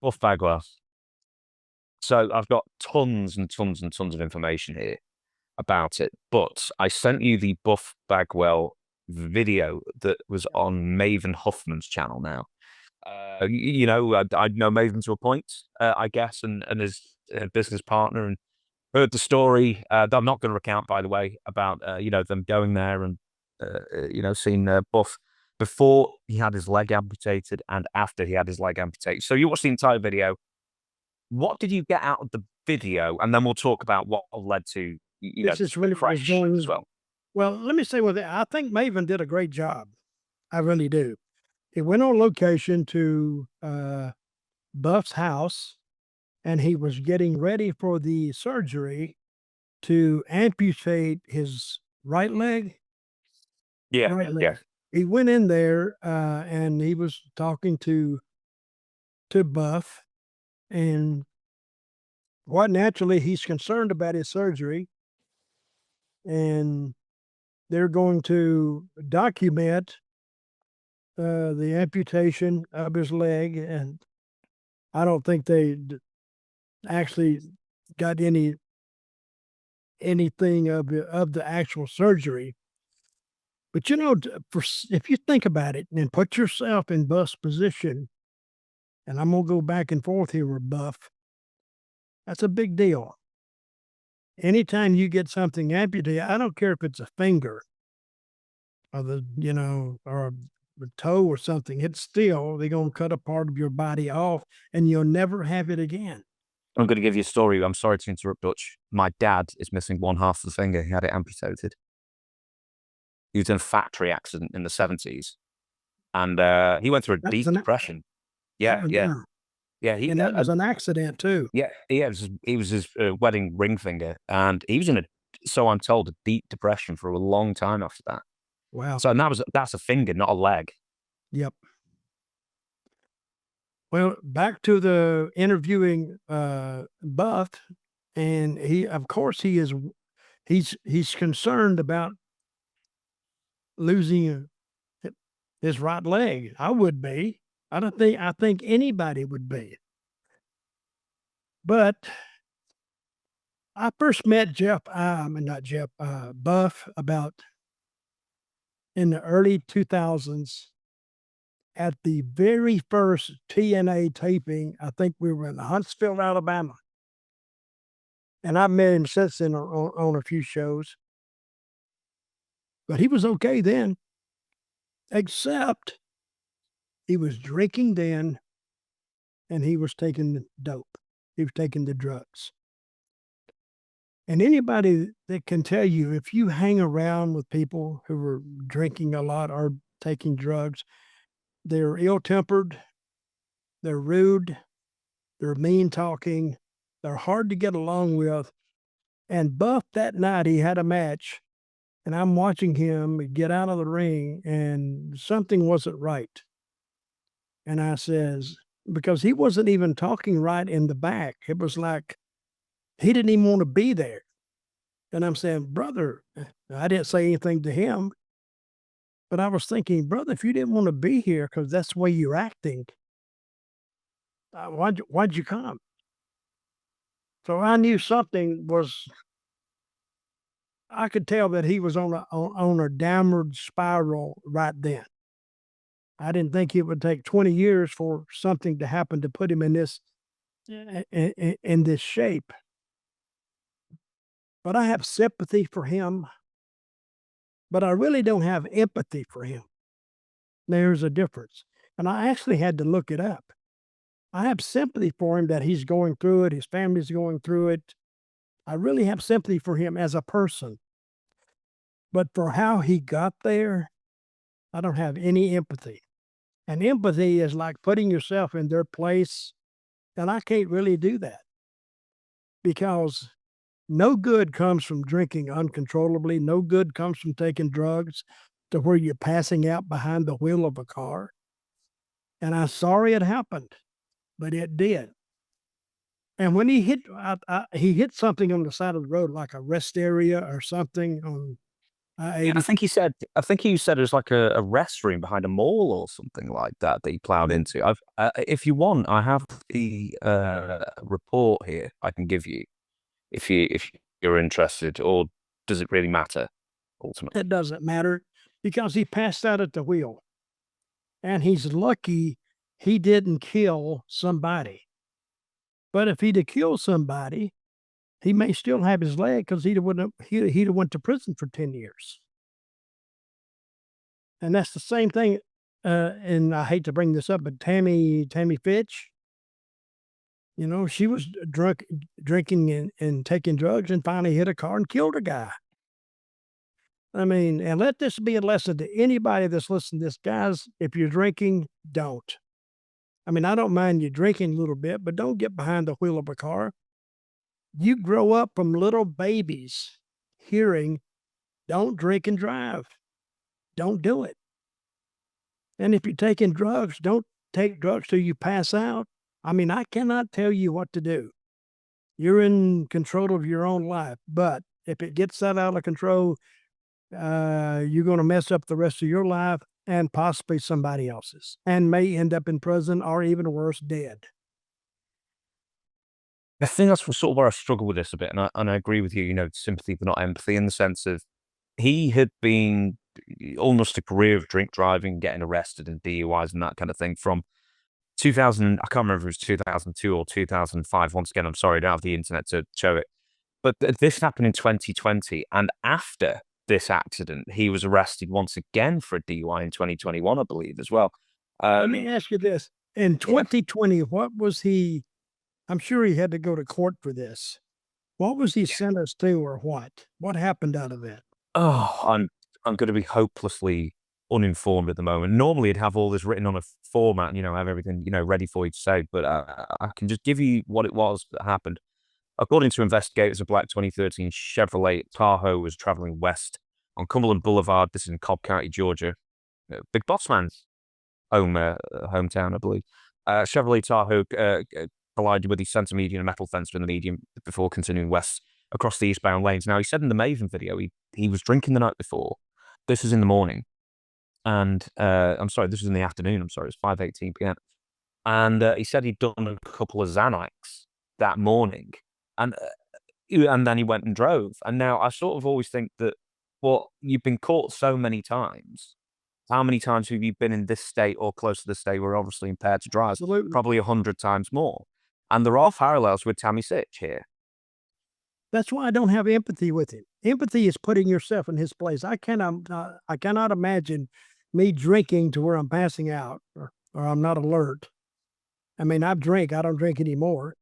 Buff Bagwell. So I've got tons and tons and tons of information here about it, but I sent you the Buff Bagwell video that was on Maven Huffman's channel now. I know Maven to a point, I guess, and his business partner, and heard the story that I'm not going to recount, by the way, about them going there and seeing Buff before he had his leg amputated and after he had his leg amputated. So you watched the entire video. What did you get out of the video? And then we'll talk about what led to This is really what was crash going as well. Well, let me say one thing. I think Maven did a great job. I really do. He went on location to Buff's house, and he was getting ready for the surgery to amputate his right leg. Yeah, Right leg. yeah. He went in there and he was talking to Buff, and quite naturally, he's concerned about his surgery, and they're going to document the amputation of his leg, and I don't think they actually got anything of the actual surgery. But if you think about it and put yourself in Buff's position, and I'm gonna go back and forth here with Buff, that's a big deal. Anytime you get something amputated, I don't care if it's a finger or or a toe or something, it's still, they're gonna cut a part of your body off and you'll never have it again. I'm going to give you a story. I'm sorry to interrupt, Dutch. My dad is missing one half of the finger. He had it amputated. He was in a factory accident in the 70s, and he went through a deep depression. Yeah, Oh, yeah, yeah. And that was an accident too. Yeah, it was his wedding ring finger, and he was in so I'm told, a deep depression for a long time after that. Wow. So that's a finger, not a leg. Yep. Well, back to the interviewing Buff, and of course, he's concerned about losing his right leg. I would be. I think anybody would be. But I first met Buff about in the early 2000s at the very first TNA taping. I think we were in Huntsville, Alabama. And I've met him since then on a few shows. But he was okay then, except he was drinking then and he was taking dope. He was taking the drugs. And anybody that can tell you, if you hang around with people who are drinking a lot or taking drugs, they're ill-tempered, they're rude, they're mean-talking, they're hard to get along with. And Buff, that night, he had a match, and I'm watching him get out of the ring, and something wasn't right. And I says, because he wasn't even talking right in the back. It was like he didn't even want to be there. And I'm saying, brother, I didn't say anything to him, but I was thinking, brother, if you didn't want to be here because that's the way you're acting, why'd you come? So I knew something was. I could tell that he was on a downward spiral right then. I didn't think it would take 20 years for something to happen to put him in this shape. But I have sympathy for him, but I really don't have empathy for him. There's a difference. And I actually had to look it up. I have sympathy for him that he's going through it, his family's going through it. I really have sympathy for him as a person. But for how he got there, I don't have any empathy. And empathy is like putting yourself in their place, and I can't really do that. Because no good comes from drinking uncontrollably. No good comes from taking drugs to where you're passing out behind the wheel of a car. And I'm sorry it happened, but it did. And when he hit something on the side of the road, like a rest area or something I Yeah, ate it. I think he said it was like a restroom behind a mall or something like that that he plowed into. If you want, I have the report here. I can give you if you're interested, or does it really matter ultimately? It doesn't matter because he passed out at the wheel, and he's lucky he didn't kill somebody. But if he'd have killed somebody, he may still have his leg because he'd have went to prison for 10 years. And that's the same thing. And I hate to bring this up, but Tammy Fitch, she was drinking and taking drugs, and finally hit a car and killed a guy. I mean, and let this be a lesson to anybody that's listening to this, guys. If you're drinking, don't. I mean, I don't mind you drinking a little bit, but don't get behind the wheel of a car. You grow up from little babies hearing, don't drink and drive. Don't do it. And if you're taking drugs, don't take drugs till you pass out. I mean, I cannot tell you what to do. You're in control of your own life. But if it gets that out of control, you're going to mess up the rest of your life and possibly somebody else's, and may end up in prison or even worse, dead. I think that's sort of where I struggle with this a bit, and I agree with you. Sympathy but not empathy, in the sense of he had been almost a career of drink driving, getting arrested and DUIs and that kind of thing from 2000. I can't remember if it was 2002 or 2005. Once again, I'm sorry, I don't have the internet to show it. But this happened in 2020, and after this accident, he was arrested once again for a DUI in 2021, I believe, as well. Let me ask you this. In 2020, what was he? I'm sure he had to go to court for this. What was he sentenced to, or what? What happened out of that? Oh, I'm going to be hopelessly uninformed at the moment. Normally, I'd have all this written on a format, have everything, ready for you to say. But I can just give you what it was that happened. According to investigators, a black 2013 Chevrolet Tahoe was traveling west on Cumberland Boulevard. This is in Cobb County, Georgia. Big Boss Man's hometown, I believe. Chevrolet Tahoe collided with the center median and metal fence in the median before continuing west across the eastbound lanes. Now, he said in the Maven video he was drinking the night before. This is in the morning. And I'm sorry, this was in the afternoon. I'm sorry, it's 5:18 p.m. And he said he'd done a couple of Xanax that morning. And then he went and drove. And now I sort of always think that, well, you've been caught so many times. How many times have you been in this state or close to the state where obviously impaired to drive? Absolutely. Probably 100 times more. And there are parallels with Tammy Sitch here. That's why I don't have empathy with him. Empathy is putting yourself in his place. I cannot imagine me drinking to where I'm passing out or I'm not alert. I mean, I don't drink anymore.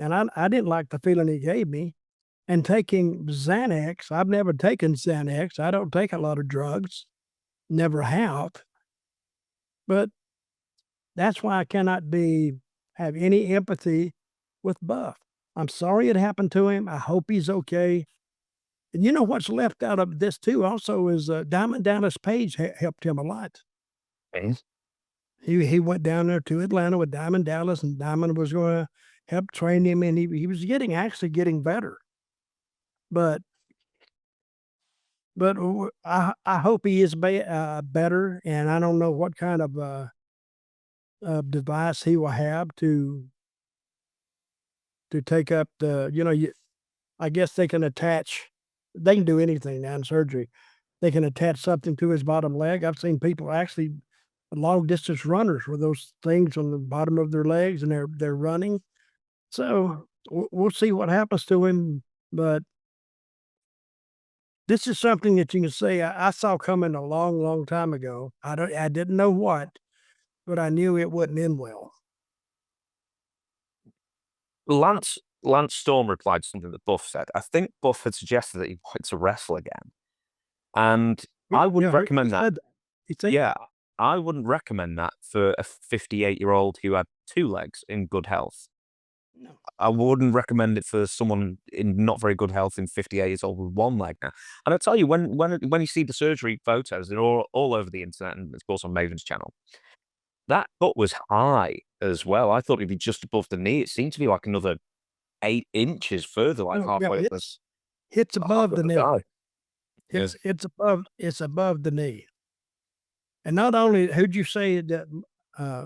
And I didn't like the feeling he gave me. And taking Xanax, I've never taken Xanax. I don't take a lot of drugs, never have. But that's why I cannot have any empathy with Buff. I'm sorry it happened to him. I hope he's okay. And you know what's left out of this too also is Diamond Dallas Page helped him a lot. Okay. He went down there to Atlanta with Diamond Dallas, and Diamond was going to help train him, and he was actually getting better. But I hope he is better, and I don't know what kind of device he will have to take up I guess they can do anything now in surgery. They can attach something to his bottom leg. I've seen people actually long distance runners with those things on the bottom of their legs, and they're running. So we'll see what happens to him. But this is something that you can say I saw coming a long, long time ago. I didn't know what, but I knew it wouldn't end well. Lance Storm replied to something that Buff said. I think Buff had suggested that he wanted to wrestle again. And I wouldn't recommend that. Yeah, I wouldn't recommend that for a 58-year-old who had two legs in good health. No. I wouldn't recommend it for someone in not very good health in 58 years old with one leg now. And I tell you, when you see the surgery photos, they're all over the internet and of course on Maven's channel. That cut was high as well. I thought it'd be just above the knee. It seemed to be like another 8 inches further, like halfway up this. Hits above the knee. It's above the knee. And not only who'd you say that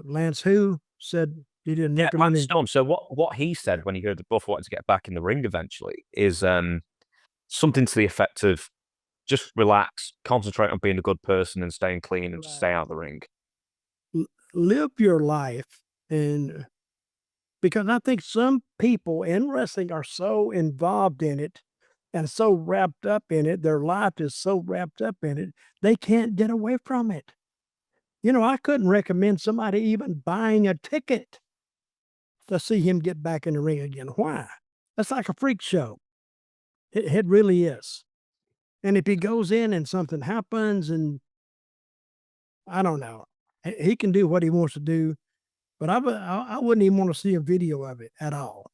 Lance who said he didn't Yeah, recommend Lance it? Storm. So what he said when he heard that Buff wanted to get back in the ring eventually is something to the effect of just relax, concentrate on being a good person and staying clean and just stay out of the ring. Live your life, and because I think some people in wrestling are so involved in it and so wrapped up in it, their life is so wrapped up in it, they can't get away from it. You know, I couldn't recommend somebody even buying a ticket to see him get back in the ring again. Why? That's like a freak show. It really is. And if he goes in and something happens, and I don't know, he can do what he wants to do, but I wouldn't even want to see a video of it at all.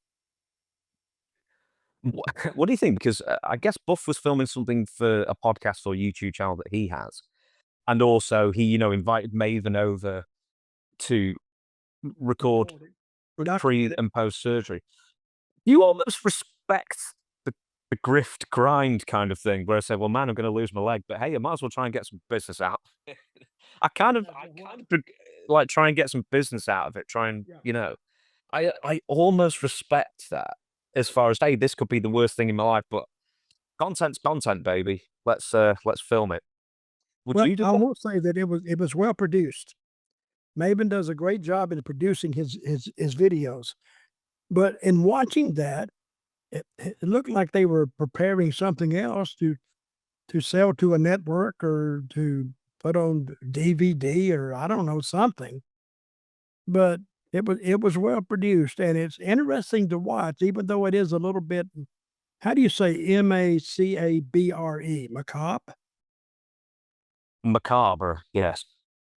What do you think? Because I guess Buff was filming something for a podcast or YouTube channel that he has, and also he, invited Maven over to record pre and post surgery. You almost respect the grift grind kind of thing, where I say, "Well, man, I'm going to lose my leg, but hey, I might as well try and get some business out." I kind of like try and get some business out of it. Try and I almost respect that as far as, hey, this could be the worst thing in my life, but content's content, baby. Let's film it. Would Well, you do I that? will say that it was well produced. Maven does a great job in producing his videos, but in watching that, it looked like they were preparing something else to sell to a network or to put on DVD or I don't know, something. But it was well produced, and it's interesting to watch, even though it is a little bit, how do you say macabre? Macabre? Macabre, yes.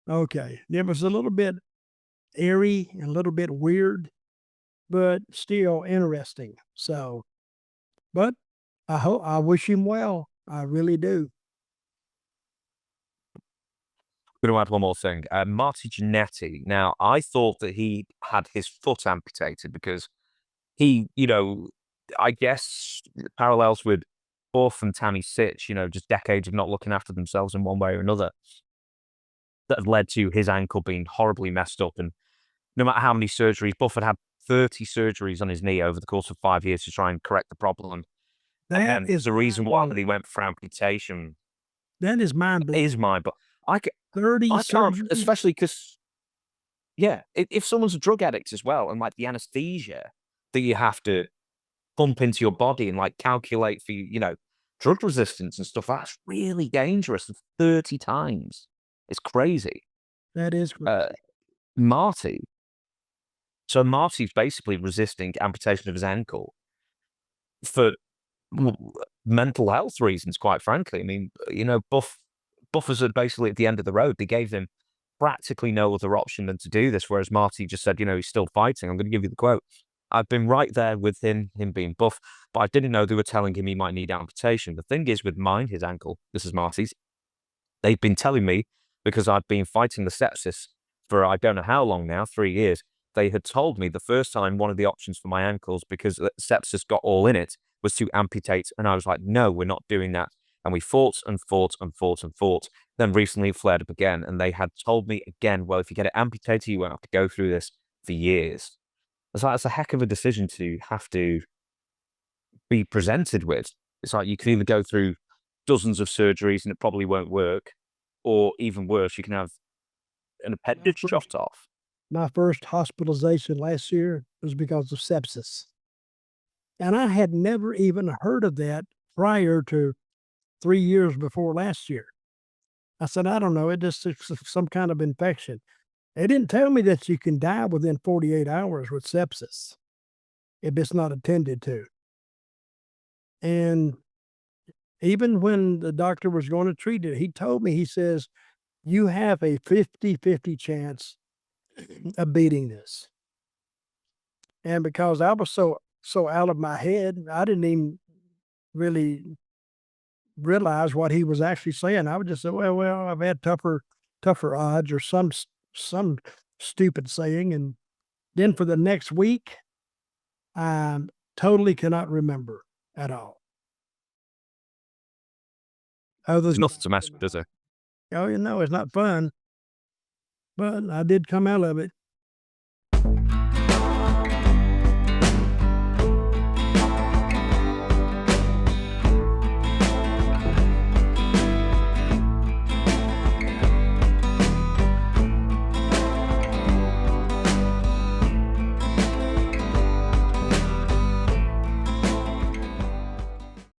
Okay. It was a little bit eerie and a little bit weird, but still interesting. So, but I wish him well. I really do. Going to add one more thing. Marty Jannetty. Now, I thought that he had his foot amputated because he, I guess parallels with Buff and Tammy Sitch, just decades of not looking after themselves in one way or another that have led to his ankle being horribly messed up. And no matter how many surgeries, Buff had 30 surgeries on his knee over the course of 5 years to try and correct the problem. That And is the reason why mind-blowing. he went for amputation That is mind-blowing. is mine. But I, 30 I can't, surgeries? especially because, yeah, if someone's a drug addict as well, and like the anesthesia that you have to pump into your body and like calculate for, drug resistance and stuff, that's really dangerous. 30 times. It's crazy. That is Uh, Marty. So Marty's basically resisting amputation of his ankle for mental health reasons, quite frankly. I mean, Buffers are basically at the end of the road. They gave him practically no other option than to do this, whereas Marty just said, he's still fighting. I'm going to give you the quote. I've been right there with him being buff, but I didn't know they were telling him he might need amputation. The thing is with mine, his ankle, this is Marty's, they've been telling me because I've been fighting the sepsis for I don't know how long now, 3 years. They had told me the first time one of the options for my ankles, because sepsis got all in it, was to amputate. And I was like, no, we're not doing that. And we fought and fought and fought and fought. Then recently it flared up again. And they had told me again, well, if you get it amputated, you won't have to go through this for years. It's like, it's a heck of a decision to have to be presented with. It's like you can either go through dozens of surgeries and it probably won't work, or even worse, you can have an appendage chopped off. My first hospitalization last year was because of sepsis. And I had never even heard of that prior to 3 years before last year. I said, I don't know, it just is some kind of infection. They didn't tell me that you can die within 48 hours with sepsis if it's not attended to. And even when the doctor was going to treat it, he told me, he says, you have a 50-50 chance of beating this. And because I was so out of my head, I didn't even really realize what he was actually saying. I would just say, well, I've had tougher odds, or some stupid saying. And then for the next week, I totally cannot remember at all. Others, There's nothing to mess with, is there? oh, you know, it's not fun. But I did come out of it.